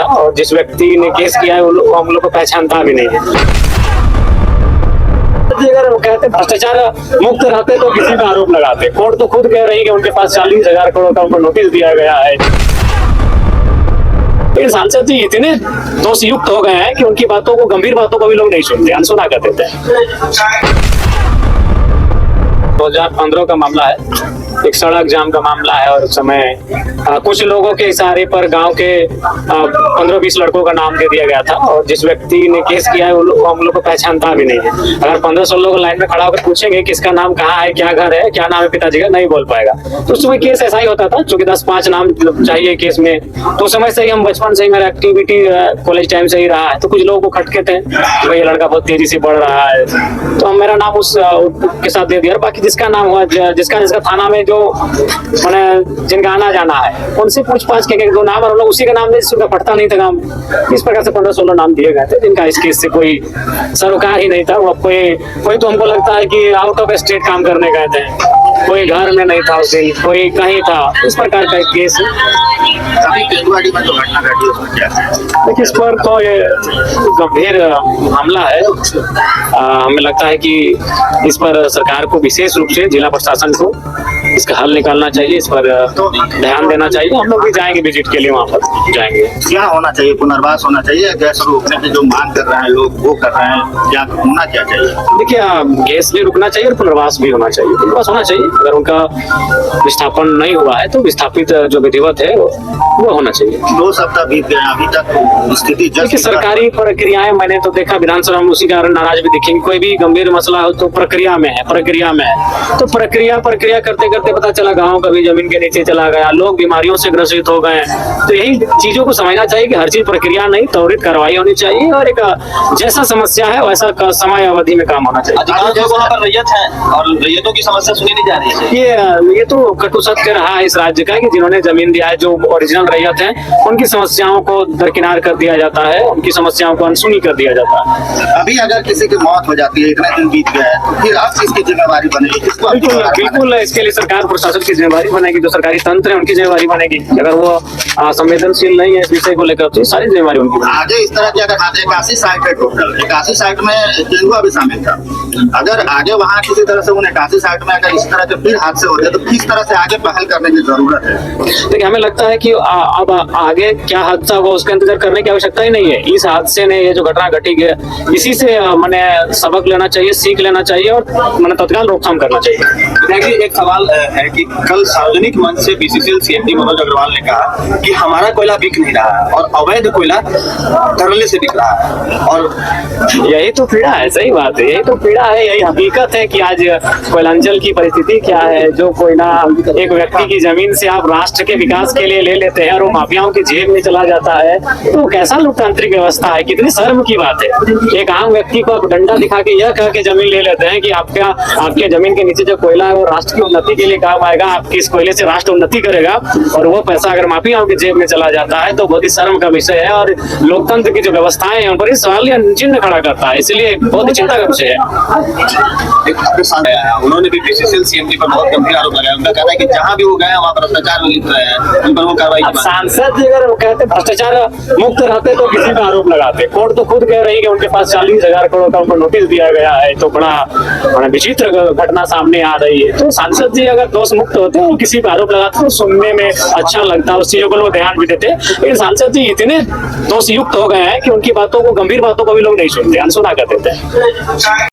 और जिस व्यक्ति ने केस किया है वो हम लोग को पहचानता भी नहीं है। अगर वो कहते भ्रष्टाचार मुक्त रहते तो किसी का आरोप लगाते। कोर्ट तो खुद कह रही है कि उनके पास 40,000 करोड़ का उनको नोटिस दिया गया है। ये सांसद जी इतने दोषयुक्त हो गए हैं कि उनकी बातों को, गंभीर बातों को भी लोग नहीं सुनते, अनसुना कर देते हैं। 2015 का मामला है, एक सड़क जाम का मामला है और उस समय कुछ लोगों के इशारे पर गांव के 15-20 लड़कों का नाम दे दिया गया था और जिस व्यक्ति ने केस किया है वो हम लोग को पहचानता भी नहीं है। अगर 1500 लोग लाइन में खड़ा होकर पूछेंगे किसका नाम कहाँ है, क्या घर है, क्या नाम है पिताजी का, नहीं बोल पाएगा। तो उस समय केस ऐसा ही होता था, चूंकि 10-5 नाम चाहिए केस में। तो समय से ही हम बचपन से ही मेरा एक्टिविटी कॉलेज टाइम से ही रहा है, तो कुछ लोगों को खटके थे भाई ये लड़का बहुत तेजी से बढ़ रहा है, तो हम मेरा नाम उस के साथ दे दिया। बाकी जिसका नाम हुआ, जिसका थाना में जो मैंने जिनका आना जाना है उनसे पूछ पाछ के 1-2 नाम, और हम लोग उसी का नाम दे जिसका पढ़ता नहीं था काम। इस प्रकार से 15-16 नाम दिए गए थे जिनका इस केस से कोई सरोकार ही नहीं था। वो कोई तो हमको लगता है कि आउट ऑफ स्टेट काम करने गए थे, कोई घर में नहीं था उस दिन, कोई कहीं था। इस प्रकार का केस देखिए, इस पर तो ये गंभीर मामला है। हमें लगता है कि इस पर सरकार को विशेष रूप से, जिला प्रशासन को इसका हल निकालना चाहिए, इस पर ध्यान देना चाहिए। हम लोग भी जाएंगे विजिट के लिए, वहाँ पर जाएंगे। क्या होना चाहिए? पुनर्वास होना चाहिए? गैस रोकने की जो मांग कर रहे हैं लोग वो कर रहे हैं, क्या होना क्या चाहिए? देखिए, गैस भी रुकना चाहिए और पुनर्वास भी होना चाहिए। पुनर्वास होना चाहिए, अगर उनका विस्थापन नहीं हुआ है तो विस्थापित जो विधिवत है वो होना चाहिए। 2 सप्ताह बीत गए, अभी तक स्थिति देखिए, सरकारी प्रक्रियाएं मैंने तो देखा विधानसभा में, उसी कारण नाराज भी दिखेंगे। कोई भी गंभीर मसला हो तो प्रक्रिया में है तो प्रक्रिया करते करते पता चला गाँव का भी जमीन के नीचे चला गया, लोग बीमारियों से ग्रसित हो गए। तो यही चीजों को समझना चाहिए कि हर चीज प्रक्रिया नहीं, त्वरित कार्रवाई होनी चाहिए और एक जैसा समस्या है वैसा समय अवधि में काम होना चाहिए। अधिकांश जगहों पर रैयत है और रैयतों की समस्या सुनी नहीं जा रही है। ये तो कटु सत्य रहा है इस राज्य का कि जिन्होंने जमीन दिया है, जो ओरिजिनल रैयत है, उनकी समस्याओं को दरकिनार कर दिया जाता है, उनकी समस्याओं को अनसुनी कर दिया जाता है। अभी अगर किसी की मौत हो जाती है, इतने दिन बीत गया है, तो फिर आप किसकी जिम्मेवारी बनेगी? बिल्कुल इसके लिए सरकार प्रशासन की जिम्मेवारी बनेगी, जो सरकारी तंत्र है उनकी जिम्मेवारी बनेगी। अगर वो संवेदनशील नहीं है इस विषय को लेकर तो सारी जिम्मेवारी उनकी। आगे इस तरह की अगर 81 साइट है टोटल, 81 साइट में तेंदुआ भी शामिल था, अगर आगे वहाँ किसी तरह से उन 81 साइट में अगर इस तरह के फिर हादसे होते हैं तो किस तरह से आगे पहल करने की जरूरत है? देखिए, हमें लगता है कि अब आगे क्या हादसा होगा उसका इंतजार करने की आवश्यकता ही नहीं है। इस हादसे ने, ये जो घटना घटी है, इसी से मैंने सबक लेना चाहिए, सीख लेना चाहिए और मैंने तत्काल रोकथाम करना चाहिए। एक सवाल है कि कल सार्वजनिक मंच से बीसीसीएल सीएमडी मनोज अग्रवाल ने कहा कि हमारा कोयला बिक नहीं रहा है और अवैध कोयला धड़ल्ले से बिक रहा है, और यही तो पीड़ा है। सही बात है, यही तो पीड़ा है, यही हकीकत है कि आज कोयलांचल की परिस्थिति क्या है। जो कोयला एक व्यक्ति की जमीन से आप राष्ट्र के विकास के लिए ले लेते हैं और वो माफियाओं की जेब में चला जाता है, तो कैसा लोकतांत्रिक व्यवस्था है? कितनी शर्म की बात है। एक आम व्यक्ति को आप डंडा दिखा के यह कह के जमीन ले लेते हैं कि आपके जमीन के नीचे जो कोयला है वो राष्ट्र की उन्नति के लिए काम आएगा, आपकी इस कोयले से राष्ट्र उन्नति करेगा, और वो पैसा अगर माफियाओं की जेब में चला जाता है तो बहुत ही शर्म का विषय है और लोकतंत्र की जो व्यवस्थाएं हैं उन पर सवाल चिन्ह खड़ा करता है। इसलिए बहुत ही चिंता का विषय है। उन्होंने भी बीसीसीएल सीएमडी पर बहुत गंभीर आरोप लगाया। उनका कहना है कि जहां भी वो गए वहां भ्रष्टाचार में लिप्त रहे हैं, उन पर वो कार्रवाई। सांसद जी अगर वो कहते भ्रष्टाचार मुक्त रहते तो किसी का आरोप लगाते। कोर्ट तो खुद कह रही है कि उनके पास 40,000 करोड़ का उनको नोटिस दिया गया है, तो बड़ा विचित्र घटना सामने आ रही है। तो सांसद जी अगर दोष मुक्त होते और किसी पर आरोप लगाते तो सुनने में अच्छा लगता, उस चीजों को लोग ध्यान भी देते। लेकिन सांसद जी इतने दोषयुक्त हो गए हैं कि उनकी बातों को, गंभीर बातों को भी लोग नहीं सुनते, अनसुना कर देते हैं।